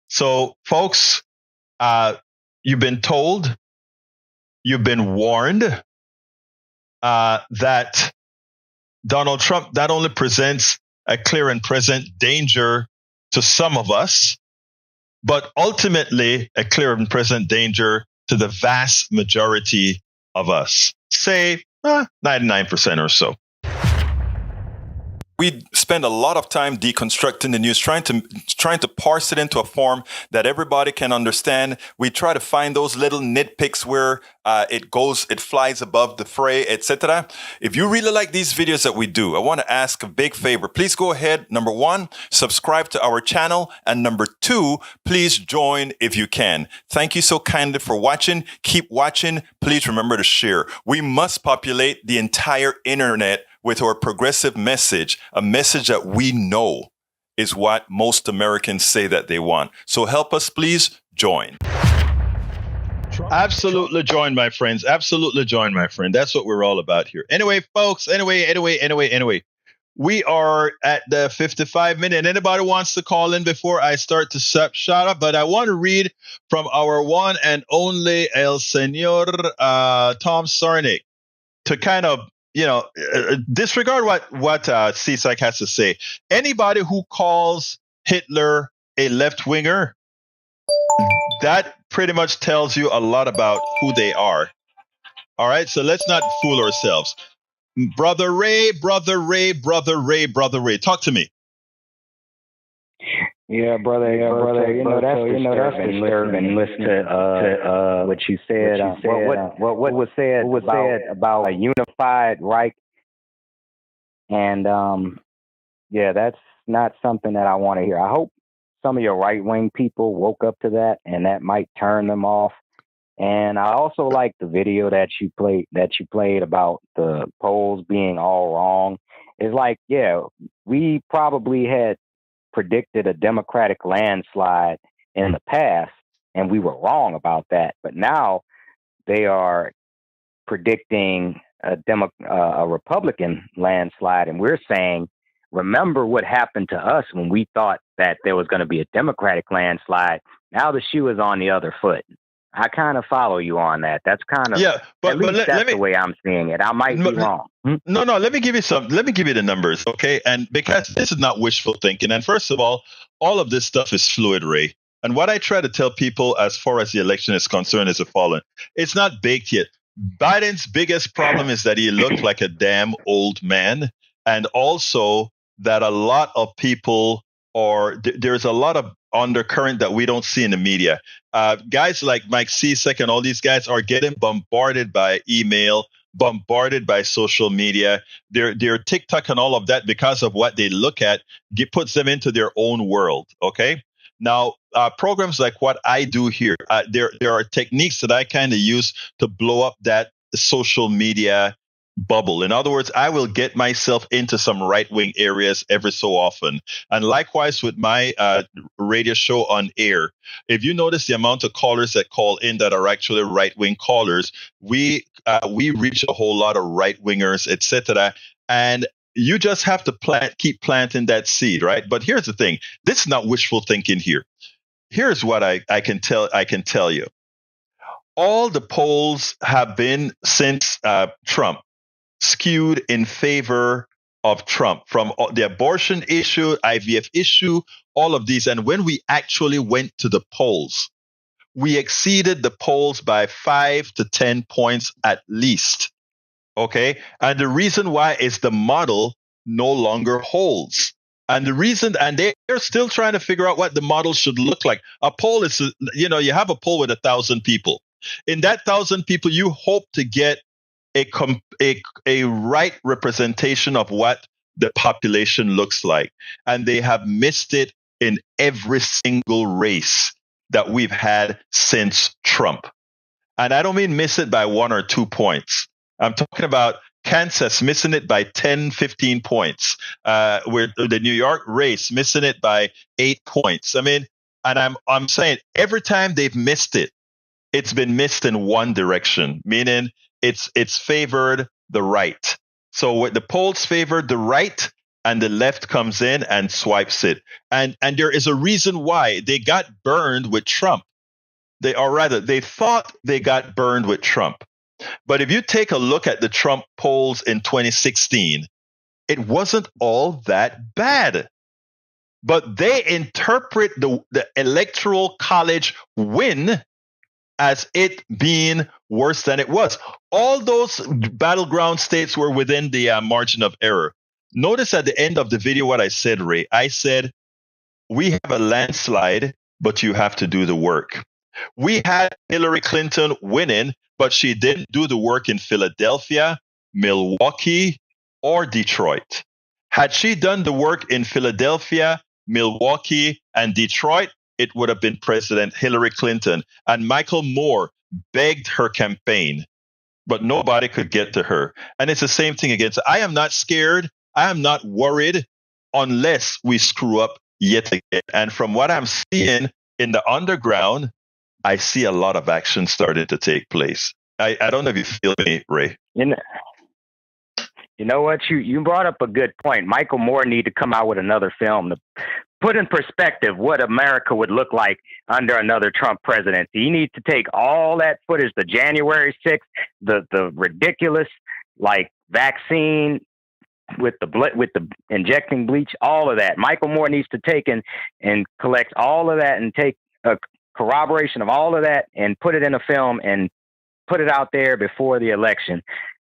So, folks, you've been told, you've been warned that Donald Trump not only presents a clear and present danger to some of us, but ultimately a clear and present danger to the vast majority of us. Say 99% or so. We spend a lot of time deconstructing the news, trying to parse it into a form that everybody can understand. We try to find those little nitpicks where it flies above the fray, etc. If you really like these videos that we do, I want to ask a big favor. Please go ahead. Number one, subscribe to our channel. And number two, please join if you can. Thank you so kindly for watching. Keep watching. Please remember to share. We must populate the entire internet with our progressive message, a message that we know is what most Americans say that they want. So help us, please join. Absolutely join, my friends. Absolutely join, my friend. That's what we're all about here. Anyway, folks, anyway. We are at the 55 minute. Anybody wants to call in before I start to shout up? But I want to read from our one and only El Senor Tom Sarnik to kind of, disregard what CSAC has to say. Anybody who calls Hitler a left winger, that pretty much tells you a lot about who they are. All right, so let's not fool ourselves. Brother Ray, talk to me. Yeah, brother. That's disturbing. Listen to what you said. What was said about a unified Reich, and that's not something that I want to hear. I hope some of your right wing people woke up to that, and that might turn them off. And I also like the video that you played about the polls being all wrong. It's like, we probably had predicted a Democratic landslide in the past, and we were wrong about that. But now they are predicting a Republican landslide, and we're saying, remember what happened to us when we thought that there was going to be a Democratic landslide. Now the shoe is on the other foot. I kind of follow you on that. That's kind of that's the way I'm seeing it. I might be wrong. No. Let me give you the numbers, okay? And because this is not wishful thinking. And first of all of this stuff is fluid, Ray. And what I try to tell people as far as the election is concerned is the following: it's not baked yet. Biden's biggest problem is that he looked like a damn old man, and also that a lot of people there's a lot of undercurrent that we don't see in the media. Guys like Mike Csiek and all these guys are getting bombarded by email, bombarded by social media. Their TikTok and all of that, because of what they look at, puts them into their own world. Okay. Now, programs like what I do here, there are techniques that I kind of use to blow up that social media bubble. In other words, I will get myself into some right-wing areas every so often. And likewise with my radio show on air, if you notice the amount of callers that call in that are actually right-wing callers, we reach a whole lot of right-wingers, etc. And you just have to keep planting that seed, right? But here's the thing. This is not wishful thinking here. Here's what I can tell you. All the polls have been since Trump skewed in favor of Trump, from the abortion issue, IVF issue, all of these. And when we actually went to the polls, we exceeded the polls by 5 to 10 points at least. Okay. And the reason why is the model no longer holds. And they're still trying to figure out what the model should look like. A poll is, you have a poll with 1,000 people. In that 1,000 people, you hope to get a right representation of what the population looks like. And they have missed it in every single race that we've had since Trump. And I don't mean miss it by 1 or 2 points. I'm talking about Kansas missing it by 10, 15 points. Where the New York race missing it by 8 points. I mean, and I'm saying every time they've missed it, it's been missed in one direction, meaning it's favored the right. So what the polls favored the right, and the left comes in and swipes it. And there is a reason why they got burned with Trump. They thought they got burned with Trump. But if you take a look at the Trump polls in 2016, it wasn't all that bad. But they interpret the Electoral College win as it being worse than it was. All those battleground states were within the margin of error. Notice at the end of the video what I said, Ray. I said, we have a landslide, but you have to do the work. We had Hillary Clinton winning, but she didn't do the work in Philadelphia, Milwaukee, or Detroit. Had she done the work in Philadelphia, Milwaukee, and Detroit, it would have been President Hillary Clinton. And Michael Moore begged her campaign, but nobody could get to her. And it's the same thing again. So I am not scared. I am not worried unless we screw up yet again. And from what I'm seeing in the underground, I see a lot of action starting to take place. I don't know if you feel me, Ray. You know what? You brought up a good point. Michael Moore need to come out with another film to put in perspective what America would look like under another Trump presidency. He needs to take all that footage, the January 6th, the ridiculous vaccine with the injecting bleach, all of that. Michael Moore needs to take and collect all of that and take a corroboration of all of that and put it in a film and put it out there before the election.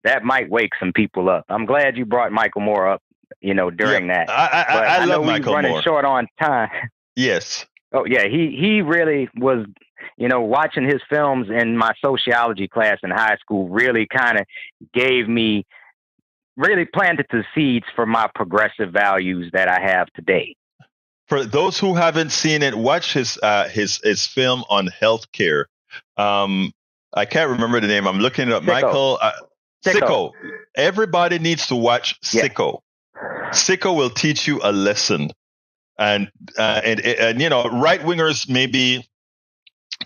That might wake some people up. I'm glad you brought Michael Moore up, during that. I love Michael Moore. Running short on time. Yes. Oh yeah, he really was. Watching his films in my sociology class in high school really kind of really planted the seeds for my progressive values that I have today. For those who haven't seen it, watch his film on healthcare. I can't remember the name. I'm looking it up. Sicko. Michael Sicko. Everybody needs to watch Sicko. Yeah. Sicko will teach you a lesson, and right wingers maybe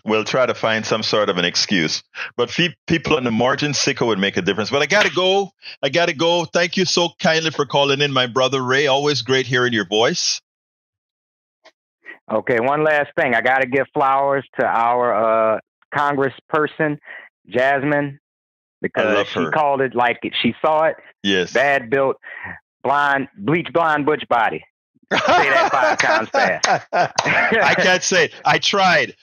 will try to find some sort of an excuse, but people on the margin, Sicko would make a difference. But I gotta go. Thank you so kindly for calling in, my brother Ray. Always great hearing your voice. Okay, one last thing. I got to give flowers to our congressperson, Jasmine, because she called it like she saw it. Yes. Bad built, bleach blonde butch body. Say that 5 times fast. I can't say it. I tried,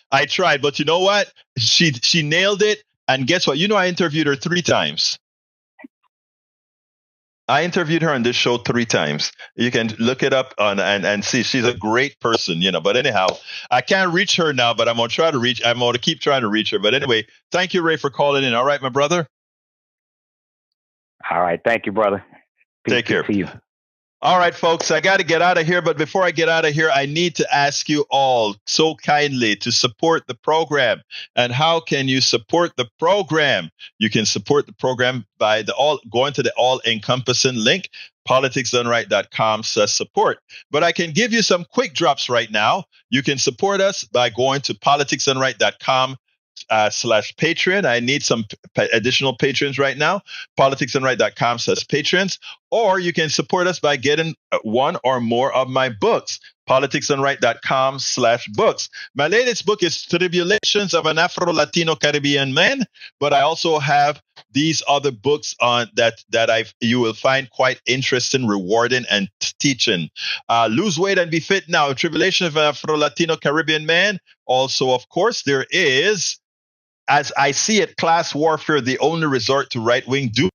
but you know what? She nailed it. And guess what? I interviewed her 3 times. I interviewed her on this show 3 times. You can look it up and see. She's a great person, But anyhow, I can't reach her now, but I'm going to keep trying to reach her. But anyway, thank you, Ray, for calling in. All right, my brother? All right. Thank you, brother. Peace. Take care. See you. All right, folks, I got to get out of here. But before I get out of here, I need to ask you all so kindly to support the program. And how can you support the program? You can support the program by going to the all-encompassing link, politicsdoneright.com/support. But I can give you some quick drops right now. You can support us by going to politicsdoneright.com /Patreon. I need some additional patrons right now. politicsdoneright.com/patrons. Or you can support us by getting one or more of my books. politicsdoneright.com/books. My latest book is Tribulations of an Afro-Latino Caribbean Man, but I also have these other books on that you will find quite interesting, rewarding, and teaching. Lose Weight and Be Fit Now, Tribulations of an Afro-Latino Caribbean Man. Also, of course, there is, as I see it, Class Warfare, the Only Resort to Right-Wing Doom.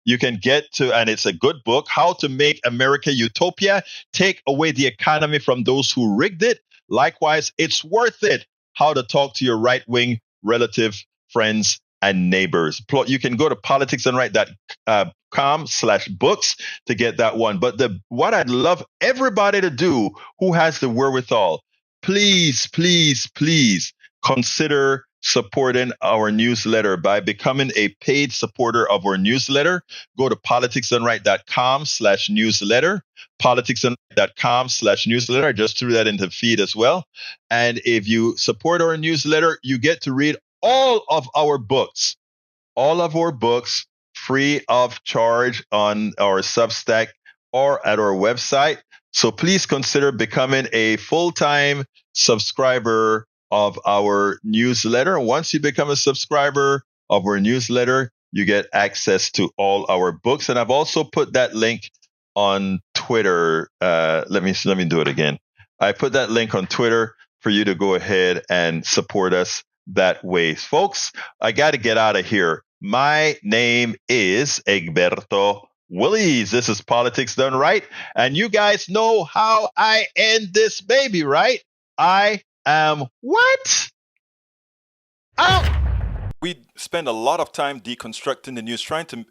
You can get to, and it's a good book, How to Make America Utopia, Take Away the Economy from Those Who Rigged It. Likewise, It's Worth It, How to Talk to Your Right-Wing Relative, Friends, and Neighbors. You can go to politicsdoneright.com/books to get that one. But what I'd love everybody to do who has the wherewithal, please, please, please consider supporting our newsletter by becoming a paid supporter of our newsletter. Go to politicsdoneright.com/newsletter, politicsdoneright.com/newsletter. I just threw that into the feed as well. And if you support our newsletter, you get to read all of our books free of charge on our Substack or at our website. So please consider becoming a full-time subscriber of our newsletter. Once you become a subscriber of our newsletter, you get access to all our books. And I've also put that link on Twitter. Let me do it again. I put that link on Twitter for you to go ahead and support us that way. Folks, I got to get out of here. My name is Egberto Willies. This is Politics Done Right. And you guys know how I end this baby, right? I am what? Out. We spend a lot of time deconstructing the news, trying to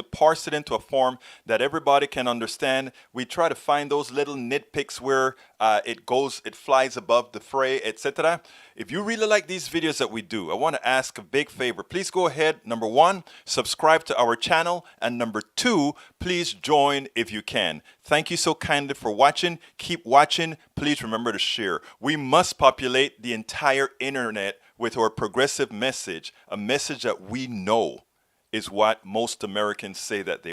parse it into a form that everybody can understand. We try to find those little nitpicks where it flies above the fray, etc. If you really like these videos that we do, I want to ask a big favor. Please go ahead. Number 1, subscribe to our channel. And number 2, please join if you can. Thank you so kindly for watching. Keep watching. Please please remember to share. We must populate the entire internet with our progressive message, a message that we know is what most Americans say that they